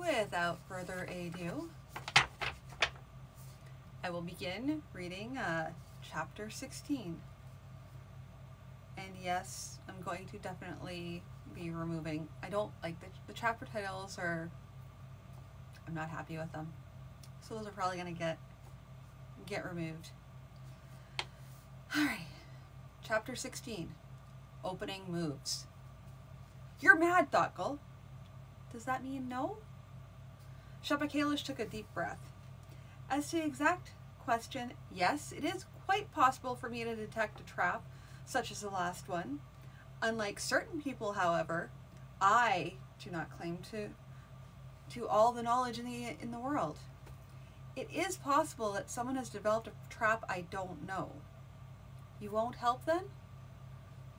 without further ado, I will begin reading chapter 16. And yes, I'm going to definitely be removing, I don't like the chapter titles I'm not happy with them. So those are probably going to get removed. Alright, chapter 16, opening moves. You're mad, Thoughtful. Does that mean no? Shapakalish took a deep breath. As to the exact question, yes, it is quite possible for me to detect a trap, such as the last one. Unlike certain people, however, I do not claim to all the knowledge in the world. It is possible that someone has developed a trap I don't know. You won't help then?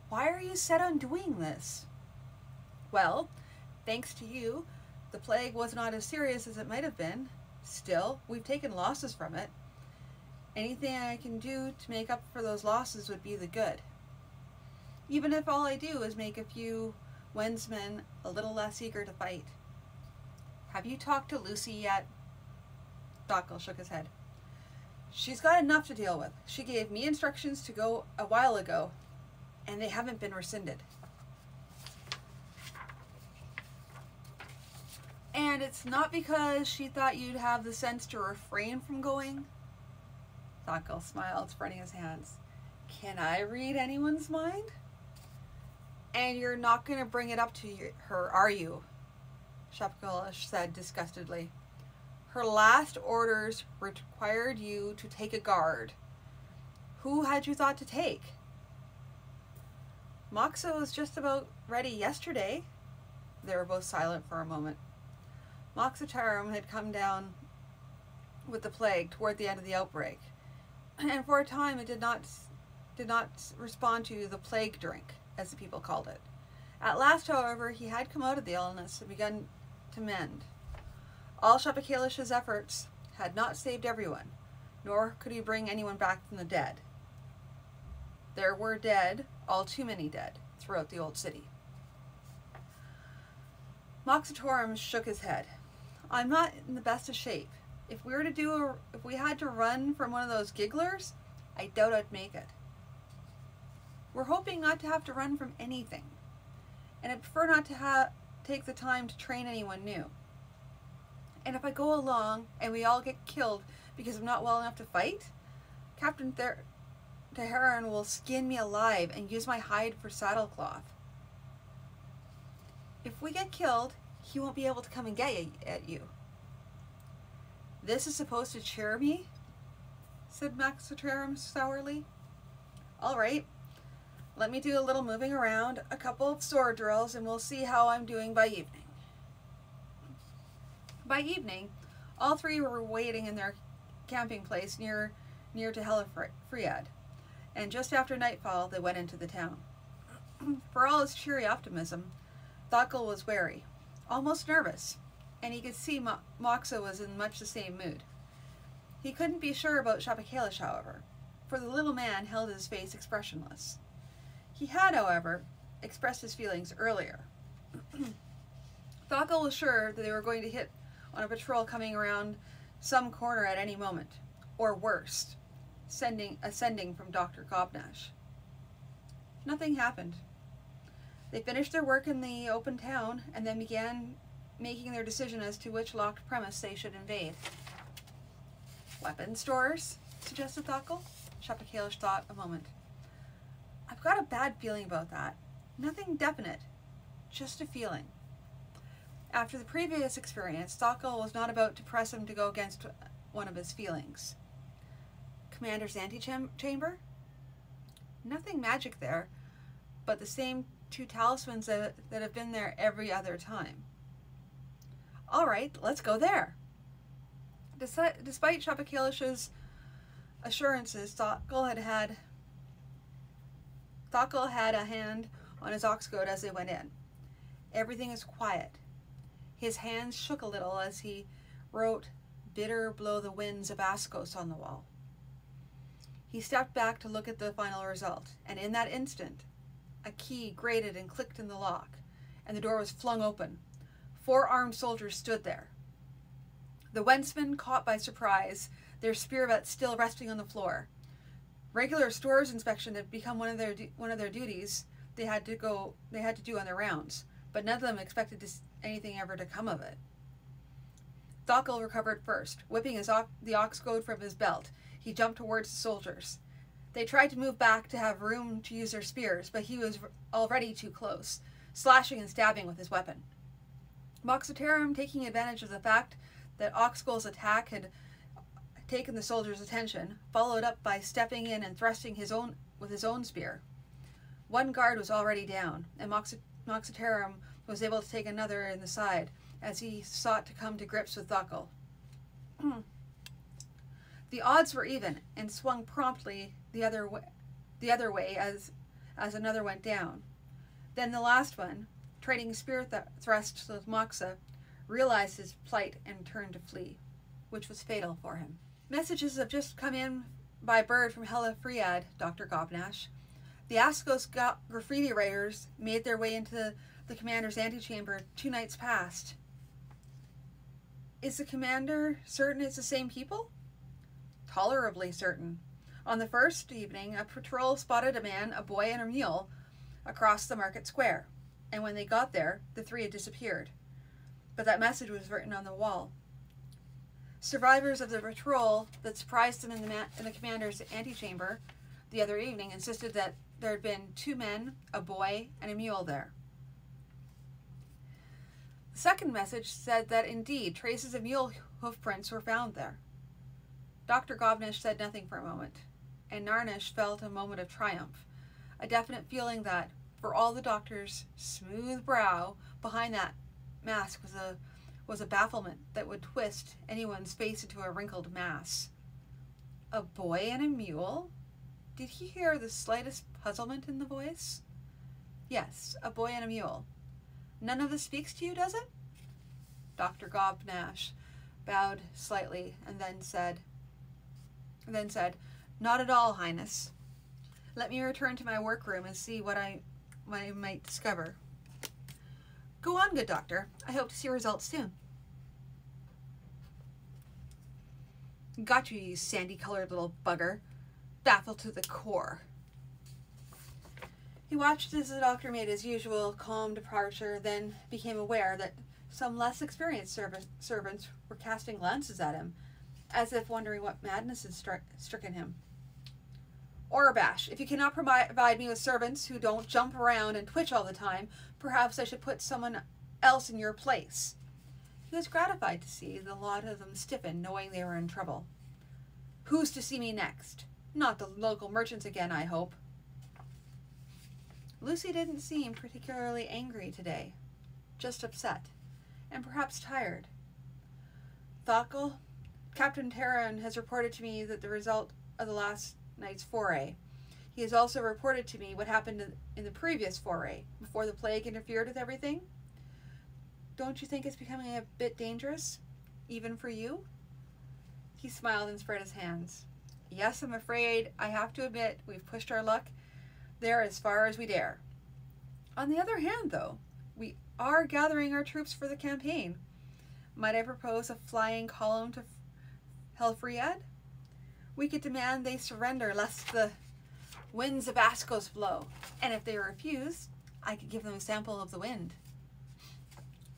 Why are you set on doing this? Well, thanks to you, the plague was not as serious as it might have been. Still, we've taken losses from it. Anything I can do to make up for those losses would be the good. Even if all I do is make a few Wensmen a little less eager to fight. Have you talked to Lucy yet? Dockel shook his head. She's got enough to deal with. She gave me instructions to go a while ago, and they haven't been rescinded. And it's not because she thought you'd have the sense to refrain from going? Dockel smiled, spreading his hands. Can I read anyone's mind? And you're not going to bring it up to her, are you? Shapakalish said disgustedly. Her last orders required you to take a guard. Who had you thought to take? Moxa was just about ready yesterday. They were both silent for a moment. Moxatarum had come down with the plague toward the end of the outbreak, and for a time it did not respond to the plague drink, as the people called it. At last, however, he had come out of the illness and begun to mend. All Shapakalish's efforts had not saved everyone, nor could he bring anyone back from the dead. There were dead, all too many dead, throughout the old city. Moxatorum shook his head. I'm not in the best of shape. If we had to run from one of those gigglers, I doubt I'd make it. We're hoping not to have to run from anything, and I prefer not to take the time to train anyone new. And if I go along and we all get killed because I'm not well enough to fight, Captain Teheran will skin me alive and use my hide for saddlecloth. If we get killed, he won't be able to come and get at you. This is supposed to cheer me? Said Moxatarum sourly. All right. Let me do a little moving around, a couple of sword drills, and we'll see how I'm doing by evening. By evening, all three were waiting in their camping place near to Helifriad, and just after nightfall they went into the town. For all his cheery optimism, Thoughtful was wary, almost nervous, and he could see Moxa was in much the same mood. He couldn't be sure about Shapakalish, however, for the little man held his face expressionless. He had, however, expressed his feelings earlier. Thoughtful was sure that they were going to hit on a patrol coming around some corner at any moment, or worse, ascending from Dr. Gobnash. Nothing happened. They finished their work in the open town and then began making their decision as to which locked premise they should invade. Weapon stores, suggested Thoughtful. Shapakalish thought a moment. I've got a bad feeling about that. Nothing definite, just a feeling. After the previous experience, Thoughtful was not about to press him to go against one of his feelings. Commander's antechamber? Nothing magic there, but the same two talismans that have been there every other time. All right, let's go there. Despite Shapakalish's assurances, Thoughtful had a hand on his ox goad as they went in. Everything is quiet. His hands shook a little as he wrote "Bitter blow the winds of Ascos" on the wall. He stepped back to look at the final result, and in that instant, a key grated and clicked in the lock, and the door was flung open. 4 armed soldiers stood there, The Wentzmen caught by surprise, their spearbutts still resting on the floor. Regular stores inspection had become one of their duties they had to do on their rounds, but none of them expected anything ever to come of it. Thockel recovered first. Whipping the ox goad from his belt, he jumped towards the soldiers. They tried to move back to have room to use their spears, but he was already too close, slashing and stabbing with his weapon. Moxitarum, taking advantage of the fact that Oxgull's attack had taken the soldiers' attention, followed up by stepping in and thrusting with his own spear. One guard was already down, and Moxitarum was able to take another in the side as he sought to come to grips with Thockel. The odds were even, and swung promptly the other way as another went down. Then the last one, trading spear thrusts with Moxa, realized his plight and turned to flee, which was fatal for him. Messages have just come in by bird from Helifriad, Dr. Gobnash. The Ascos graffiti writers made their way into the commander's antechamber 2 nights past. Is the commander certain it's the same people? Tolerably certain. On the first evening, a patrol spotted a man, a boy, and a mule across the market square, and when they got there, the 3 had disappeared. But that message was written on the wall. Survivors of the patrol that surprised them in the commander's antechamber the other evening insisted that there had been 2 men, a boy, and a mule there. The second message said that indeed traces of mule hoof prints were found there. Dr. Gobnish said nothing for a moment, and Narnish felt a moment of triumph, a definite feeling that, for all the doctor's smooth brow, behind that mask was a bafflement that would twist anyone's face into a wrinkled mass. A boy and a mule? Did he hear the slightest puzzlement in the voice? Yes, a boy and a mule. None of this speaks to you, does it? Dr. Gobnash bowed slightly and then said, "Not at all, Highness. Let me return to my workroom and see what I might discover." "Go on, good doctor. I hope to see results soon." "Got you, you sandy-colored little bugger. Baffled to the core." He watched as the doctor made his usual calm departure, then became aware that some less experienced servants were casting glances at him, as if wondering what madness had stricken him. "Orabash, if you cannot provide me with servants who don't jump around and twitch all the time, perhaps I should put someone else in your place." He was gratified to see the lot of them stiffen, knowing they were in trouble. "Who's to see me next? Not the local merchants again, I hope." Lucy didn't seem particularly angry today, just upset, and perhaps tired. "Thockel, Captain Terran has reported to me that the result of the last night's foray. He has also reported to me what happened in the previous foray, before the plague interfered with everything. Don't you think it's becoming a bit dangerous, even for you?" He smiled and spread his hands. "Yes, I'm afraid I have to admit we've pushed our luck there as far as we dare. On the other hand, though, we are gathering our troops for the campaign. Might I propose a flying column to Helfriad? We could demand they surrender lest the winds of Ascos blow, and if they refuse, I could give them a sample of the wind.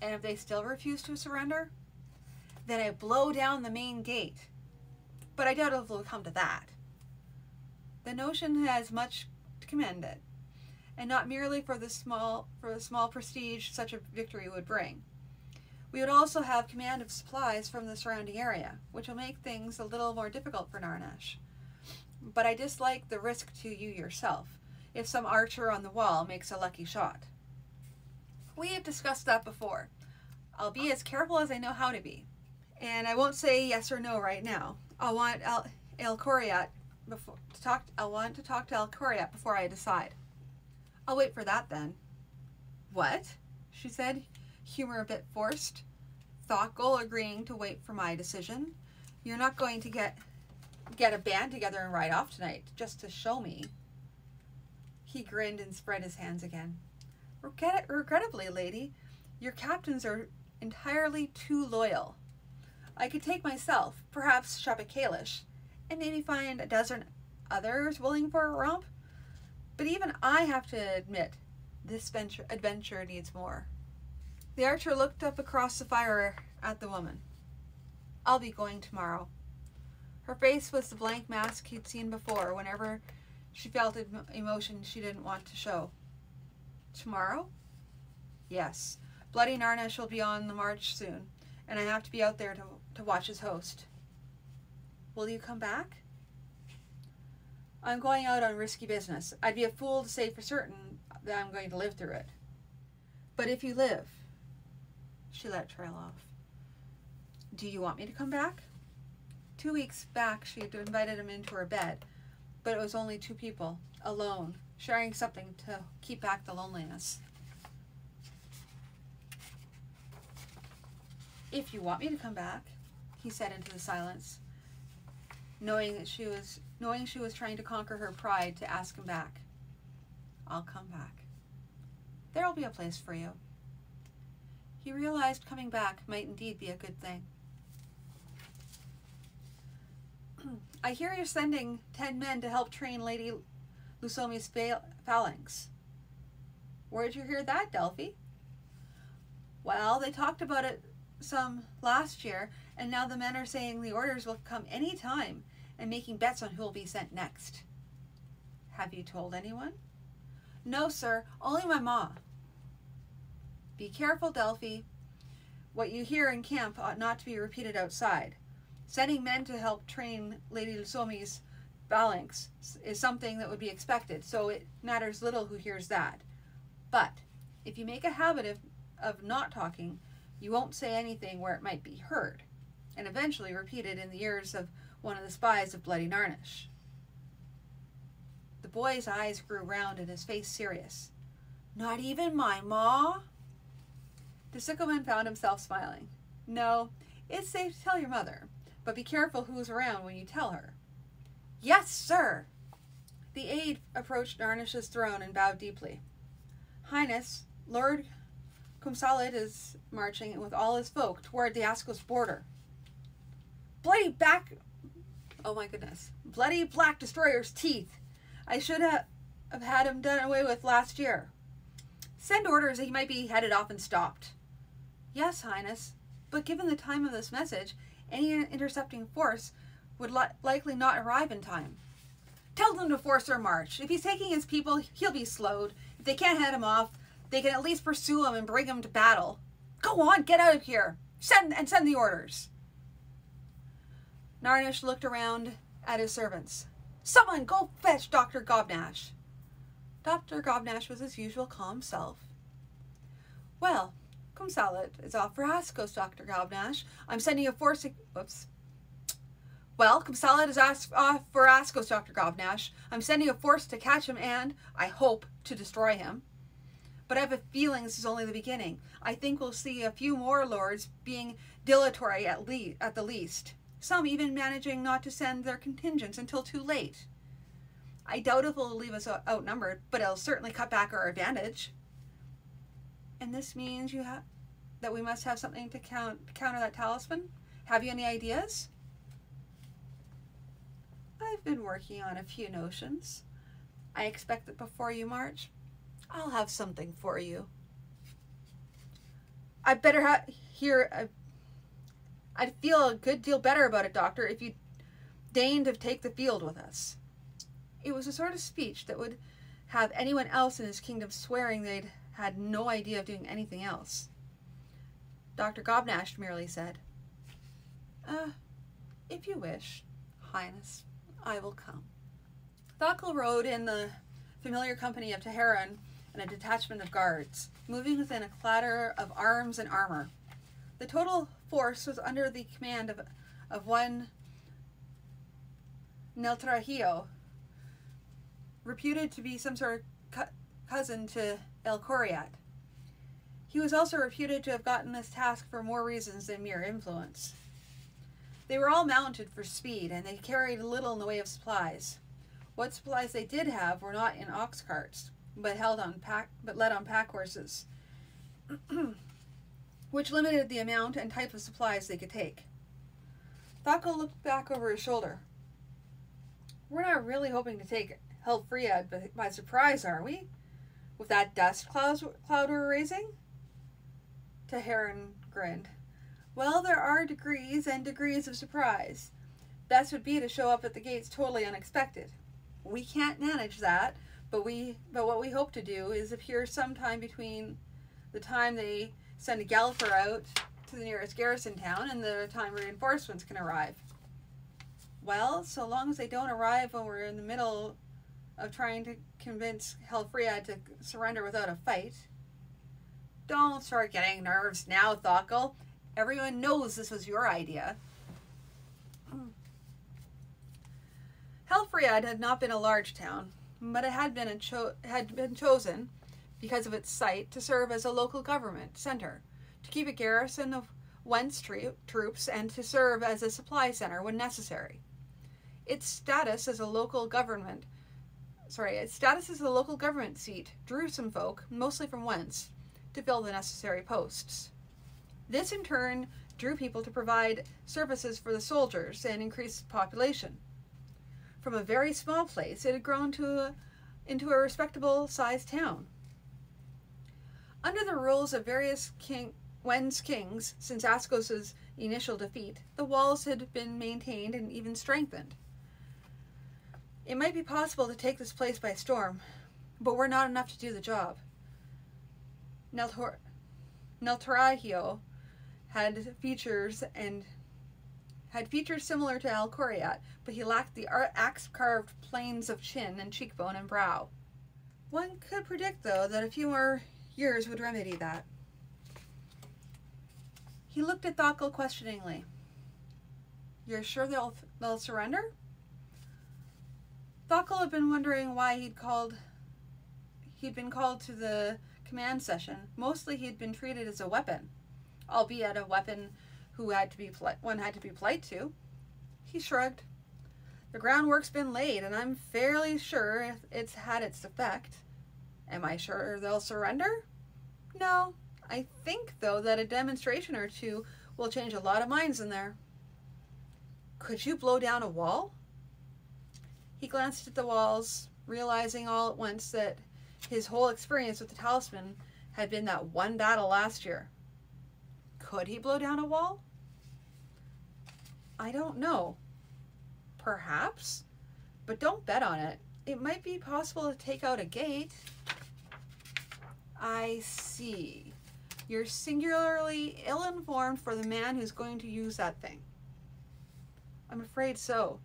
And if they still refuse to surrender, then I blow down the main gate. But I doubt it will come to that. The notion has much to commend it, and not merely for the small prestige such a victory would bring. We would also have command of supplies from the surrounding area, which will make things a little more difficult for Narnash. But I dislike the risk to you yourself, if some archer on the wall makes a lucky shot. We have discussed that before. I'll be as careful as I know how to be, and I won't say yes or no right now. I'll want to talk to El Coriat before I decide." "I'll wait for that then." "What?" she said, humor a bit forced. "Thockel agreeing to wait for my decision? You're not going to get a band together and ride off tonight just to show me." He grinned and spread his hands again. "Regrettably, lady, your captains are entirely too loyal. I could take myself, perhaps shop at Kalish, and maybe find a dozen others willing for a romp. But even I have to admit, this adventure needs more. The archer looked up across the fire at the woman. I'll be going tomorrow. Her face was the blank mask he'd seen before whenever she felt emotion she didn't want to show. Tomorrow? Yes. Bloody Narnish will be on the march soon, and I have to be out there to watch his host. Will you come back? I'm going out on risky business. I'd be a fool to say for certain that I'm going to live through it. But if you live, she let trail off. Do you want me to come back? 2 weeks back, she had invited him into her bed, but it was only 2 people, alone, sharing something to keep back the loneliness. If you want me to come back, he said into the silence, knowing she was trying to conquer her pride to ask him back. I'll come back. There'll be a place for you. He realized coming back might indeed be a good thing. I hear you're sending 10 men to help train Lady Lusomi's phalanx. Where'd you hear that, Delphi? Well, they talked about it some last year, and now the men are saying the orders will come any time and making bets on who will be sent next. Have you told anyone? No, sir, only my ma. Be careful, Delphi. What you hear in camp ought not to be repeated outside. Sending men to help train Lady Lusomi's phalanx is something that would be expected, so it matters little who hears that. But if you make a habit of not talking, you won't say anything where it might be heard, and eventually repeated in the ears of one of the spies of Bloody Narnish. The boy's eyes grew round and his face serious. Not even my ma? The sickleman found himself smiling. No, it's safe to tell your mother, but be careful who's around when you tell her. Yes, sir! The aide approached Narnish's throne and bowed deeply. Highness, Lord Kumsalit is marching with all his folk toward the Askos border. Bloody black destroyer's teeth. I should have had him done away with last year. Send orders that he might be headed off and stopped. Yes, Highness, but given the time of this message, any intercepting force would likely not arrive in time. Tell them to force their march. If he's taking his people, he'll be slowed. If they can't head him off, they can at least pursue him and bring him to battle. Go on, get out of here. Send the orders. Narnish looked around at his servants. Someone go fetch Dr. Gobnash. Dr. Gobnash was his usual calm self. Well, Kumsalit is off for Askos, Dr. Gobnash. I'm sending a force to... Whoops. Well, Kumsalit is off for Askos, Dr. Gobnash. I'm sending a force to catch him and, I hope, to destroy him. But I have a feeling this is only the beginning. I think we'll see a few more lords being dilatory at the least. Some even managing not to send their contingents until too late. I doubt if it'll leave us outnumbered, but it'll certainly cut back our advantage. And this means that we must have something to counter that talisman? Have you any ideas? I've been working on a few notions. I expect that before you march, I'll have something for you. I'd feel a good deal better about it, Doctor, if you deigned to take the field with us. It was a sort of speech that would have anyone else in his kingdom swearing they'd had no idea of doing anything else. Dr. Gobnash merely said, if you wish, Highness, I will come. Thakkel rode in the familiar company of Teheran and a detachment of guards, moving within a clatter of arms and armor. The total force was under the command of one Neltrahio, reputed to be some sort of cousin to El Coriat. He was also reputed to have gotten this task for more reasons than mere influence. They were all mounted for speed, and they carried little in the way of supplies. What supplies they did have were not in ox carts, but led on pack horses, which limited the amount and type of supplies they could take. Thakkel looked back over his shoulder. We're not really hoping to take Helfried by surprise, are we? With that dust cloud we're raising? Taharin grinned. Well, there are degrees and degrees of surprise. Best would be to show up at the gates totally unexpected. We can't manage that, but what we hope to do is appear sometime between the time they send a galloper out to the nearest garrison town and the time reinforcements can arrive. Well, so long as they don't arrive when we're in the middle of trying to convince Helfried to surrender without a fight. Don't start getting nerves now, Thakkel. Everyone knows this was your idea. Helfried had not been a large town, but it had been chosen, because of its site, to serve as a local government center, to keep a garrison of Wentz troops, and to serve as a supply center when necessary. Its status as a local government seat drew some folk, mostly from Wentz, to fill the necessary posts. This in turn drew people to provide services for the soldiers and increase population. From a very small place, it had grown into a respectable sized town. Under the rules of various Wentz kings since Ascos's initial defeat, the walls had been maintained and even strengthened. It might be possible to take this place by storm, but we're not enough to do the job. Neltorahio had features similar to Alcoriat, but he lacked the axe-carved planes of chin and cheekbone and brow. One could predict, though, that a few more years would remedy that. He looked at Thakkel questioningly. You're sure they'll surrender? Thakkel had been wondering why he'd been called to the command session. Mostly he'd been treated as a weapon, albeit a weapon one had to be polite to. He shrugged. The groundwork's been laid, and I'm fairly sure it's had its effect. Am I sure they'll surrender? No. I think, though, that a demonstration or two will change a lot of minds in there. Could you blow down a wall? He glanced at the walls, realizing all at once that his whole experience with the Talisman had been that one battle last year. Could he blow down a wall? I don't know. Perhaps, but don't bet on it. It might be possible to take out a gate. I see. You're singularly ill-informed for the man who's going to use that thing. I'm afraid so.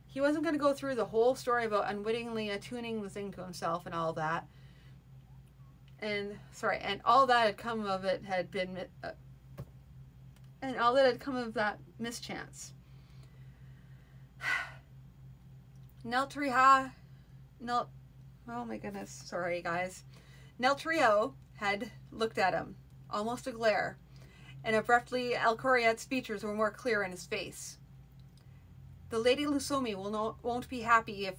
He wasn't going to go through the whole story about unwittingly attuning the thing to himself and all that. And all that had come of it had been, and all that had come of that mischance. Oh my goodness, sorry guys. Neltrio had looked at him, almost a glare, and abruptly Alcoriat's features were more clear in his face. The Lady Lusomi won't be happy if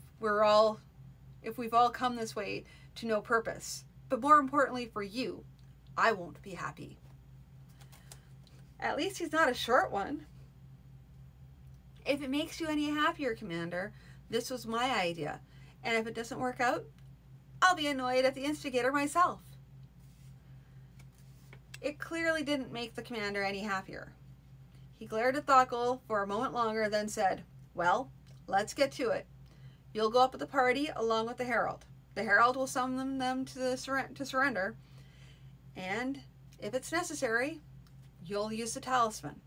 we've all come this way to no purpose. But more importantly for you, I won't be happy. At least he's not a short one. If it makes you any happier, Commander, this was my idea. And if it doesn't work out, I'll be annoyed at the instigator myself. It clearly didn't make the commander any happier. He glared at Thakkel for a moment longer, then said, well, let's get to it. You'll go up with the party along with the herald. The herald will summon them to surrender, and if it's necessary, you'll use the talisman.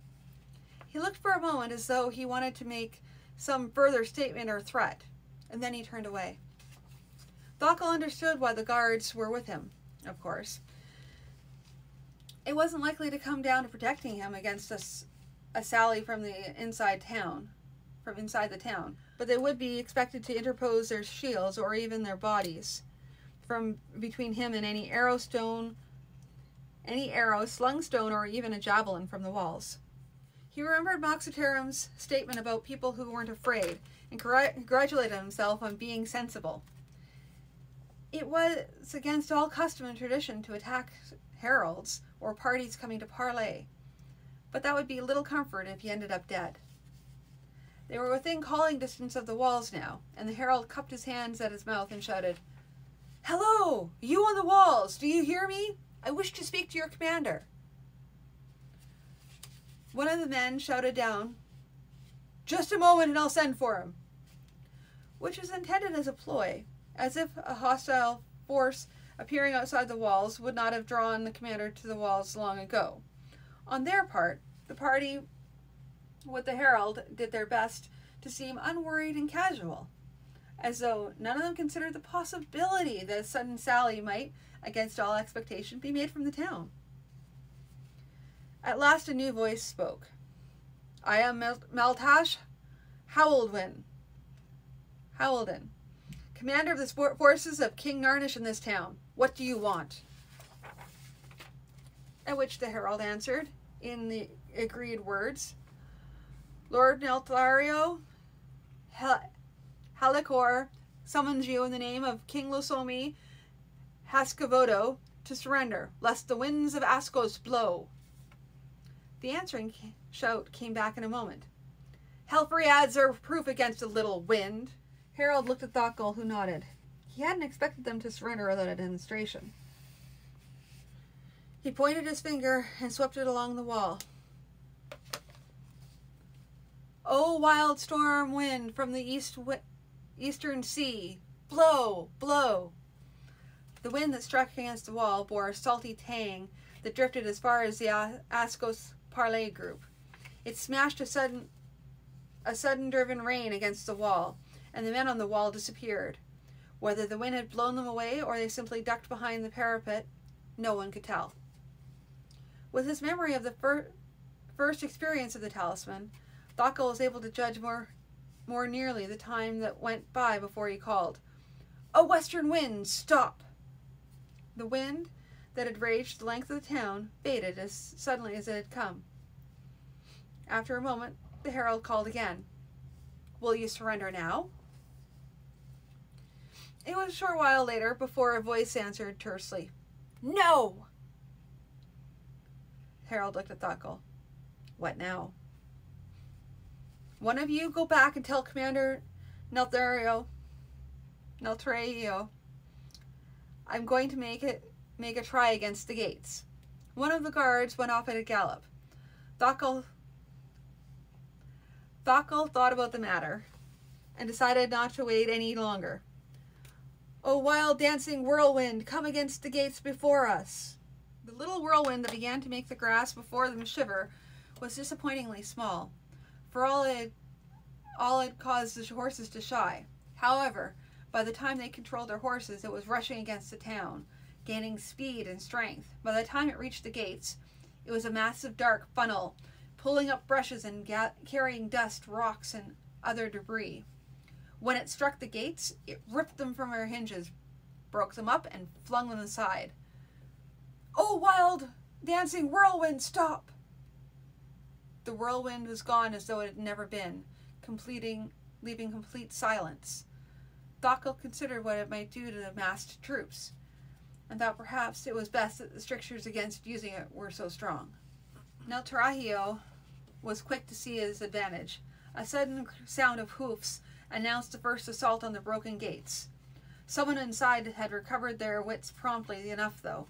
He looked for a moment as though he wanted to make some further statement or threat, and then he turned away. Thakkel understood why the guards were with him, of course. It wasn't likely to come down to protecting him against a sally from inside the town, but they would be expected to interpose their shields or even their bodies from between him and any arrow, slung stone, or even a javelin from the walls. He remembered Moxitarim's statement about people who weren't afraid and congratulated himself on being sensible. It was against all custom and tradition to attack heralds or parties coming to parley, but that would be little comfort if he ended up dead. They were within calling distance of the walls now, and the herald cupped his hands at his mouth and shouted, "Hello, you on the walls, do you hear me? I wish to speak to your commander." One of the men shouted down, "Just a moment and I'll send for him," which was intended as a ploy, as if a hostile force appearing outside the walls would not have drawn the commander to the walls long ago. On their part, the party with the herald did their best to seem unworried and casual, as though none of them considered the possibility that a sudden sally might, against all expectation, be made from the town. At last a new voice spoke. "I am Maltash Howelden, commander of the forces of King Narnish in this town. What do you want?" At which the herald answered, in the agreed words, "Lord Nelthario Halicor summons you in the name of King Losomi Haskavodo to surrender, lest the winds of Askos blow." The answering shout came back in a moment. "Helfriads are proof against a little wind." Harold looked at Thokkel, who nodded. He hadn't expected them to surrender without a demonstration. He pointed his finger and swept it along the wall. "O wild storm wind from the eastern sea, blow, blow." The wind that struck against the wall bore a salty tang that drifted as far as the Askos Parlay group. It smashed a sudden driven rain against the wall, and the men on the wall disappeared. Whether the wind had blown them away or they simply ducked behind the parapet, no one could tell. With his memory of the first experience of the Talisman, Thokkel was able to judge more nearly the time that went by before he called, "A western wind, stop!" The wind that had raged the length of the town faded as suddenly as it had come. After a moment, the herald called again, "Will you surrender now?" It was a short while later before a voice answered tersely, "No!" Harold looked at Thokkel. "What now?" "One of you go back and tell Commander Nelthario I'm going to make a try against the gates." One of the guards went off at a gallop. Thokkel thought about the matter and decided not to wait any longer. "O wild dancing whirlwind, come against the gates before us." The little whirlwind that began to make the grass before them shiver was disappointingly small, for all it caused the horses to shy. However, by the time they controlled their horses, it was rushing against the town, gaining speed and strength. By the time it reached the gates, it was a massive dark funnel, pulling up brushes and carrying dust, rocks, and other debris. When it struck the gates, it ripped them from their hinges, broke them up, and flung them aside. "Oh, wild, dancing whirlwind, stop!" The whirlwind was gone as though it had never been, leaving complete silence. Thokkel considered what it might do to the massed troops, and thought perhaps it was best that the strictures against using it were so strong. Nelthario was quick to see his advantage. A sudden sound of hoofs announced the first assault on the broken gates. Someone inside had recovered their wits promptly enough, though,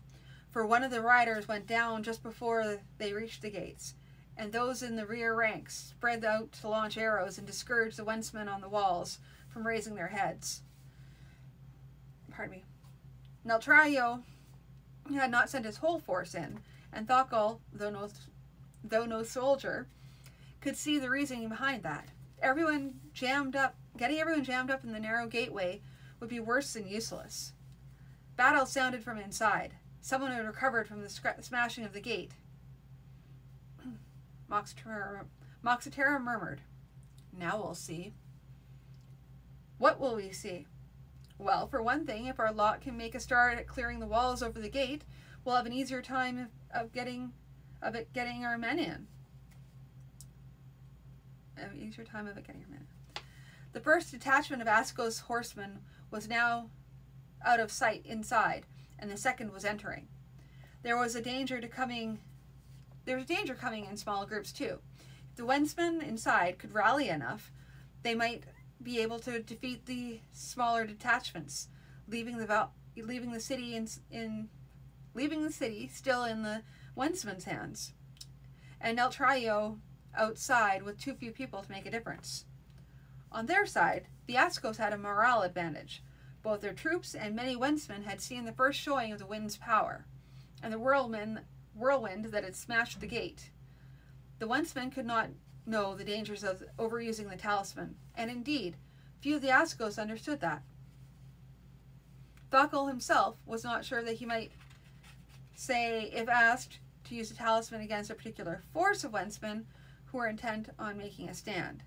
for one of the riders went down just before they reached the gates, and those in the rear ranks spread out to launch arrows and discourage the wenchsmen on the walls from raising their heads. Nelthario had not sent his whole force in, and Thokkel, though no soldier, could see the reasoning behind that. Getting everyone jammed up in the narrow gateway would be worse than useless. Battle sounded from inside. Someone had recovered from the smashing of the gate. Moxitera murmured, "Now we'll see." "What will we see?" "Well, for one thing, if our lot can make a start at clearing the walls over the gate, we'll have an easier time of getting our men in." The first detachment of Askos horsemen was now out of sight inside, and the second was entering. There was danger coming in small groups too. If the wenchsmen inside could rally enough, They might be able to defeat the smaller detachments, leaving the city still in the Wensman's hands, and Neltraio outside with too few people to make a difference. On their side, the Ascos had a morale advantage. Both their troops and many Wensmen had seen the first showing of the wind's power, and the whirlwind that had smashed the gate. The Wensmen could not know the dangers of overusing the talisman, and indeed, few of the Ascos understood that. Thockel himself was not sure that he might say, if asked to use the talisman against a particular force of Wensmen who were intent on making a stand.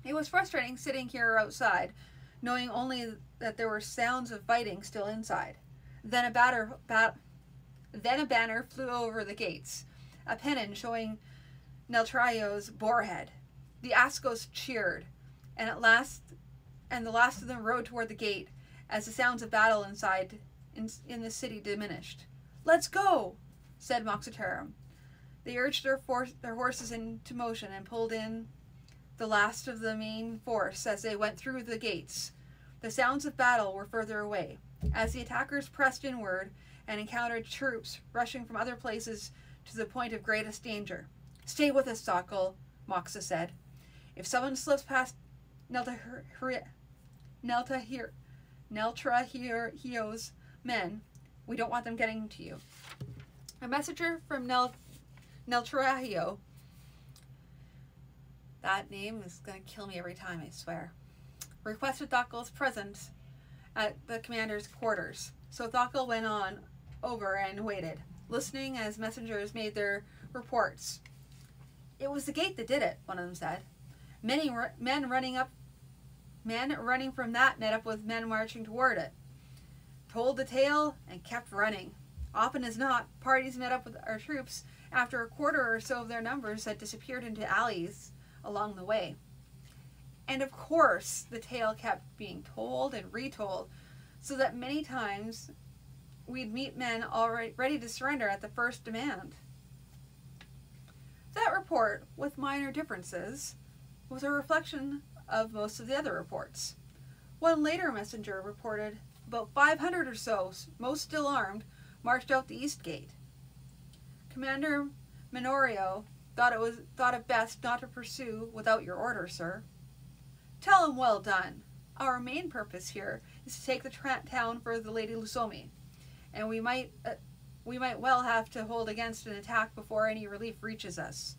It was frustrating sitting here outside, knowing only that there were sounds of fighting still inside. Then a banner flew over the gates, a pennon showing Neltraio's boarhead. The Ascos cheered, and the last of them rode toward the gate as the sounds of battle inside in the city diminished. "Let's go," said Moxitarum. They urged their horses into motion and pulled in the last of the main force as they went through the gates. The sounds of battle were further away, as the attackers pressed inward and encountered troops rushing from other places to the point of greatest danger. "Stay with us, Thockel," Moxa said. "If someone slips past Neltrahio's men, we don't want them getting to you." A messenger from Neltrahio, that name is going to kill me every time, I swear, requested Thockel's presence at the commander's quarters. So Thockel went on over and waited, listening as messengers made their reports. "It was the gate that did it," one of them said. Men running from that met up with men marching toward it, told the tale, and kept running. Often as not, parties met up with our troops after a quarter or so of their numbers had disappeared into alleys along the way. And of course, the tale kept being told and retold, so that many times we'd meet men already ready to surrender at the first demand. That report, with minor differences, was a reflection of most of the other reports. One later messenger reported about 500 or so, most still armed, marched out the east gate. Commander Minorio thought it best not to pursue without your order, sir. Tell him well done. Our main purpose here is to take the town for the Lady Lusomi, and we might well have to hold against an attack before any relief reaches us.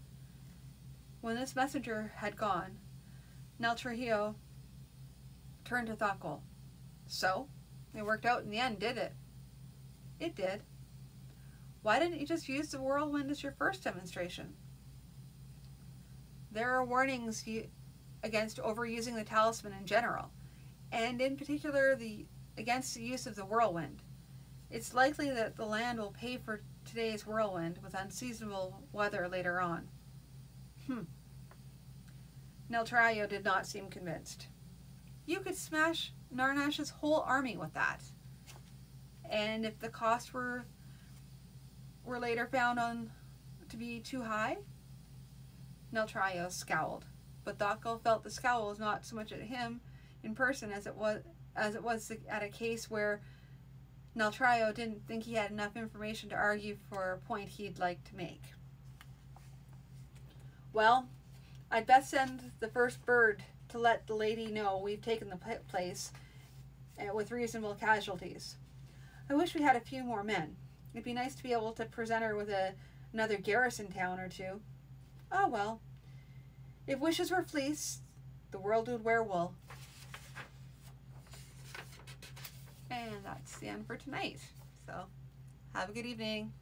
When this messenger had gone, Neltrahio turned to Thockel. "So, it worked out in the end, did it?" "It did." "Why didn't you just use the whirlwind as your first demonstration?" "There are warnings against overusing the talisman in general, and in particular against the use of the whirlwind. It's likely that the land will pay for today's whirlwind with unseasonable weather later on." Neltraio did not seem convinced. "You could smash Narnash's whole army with that. And if the costs were later found to be too high?" Neltraio scowled, but Thockel felt the scowl was not so much at him in person as it was at a case where Neltraio didn't think he had enough information to argue for a point he'd like to make. "Well, I'd best send the first bird to let the lady know we've taken the place with reasonable casualties. I wish we had a few more men. It'd be nice to be able to present her with another garrison town or two. Oh well, if wishes were fleece, the world would wear wool." And that's the end for tonight. So, have a good evening.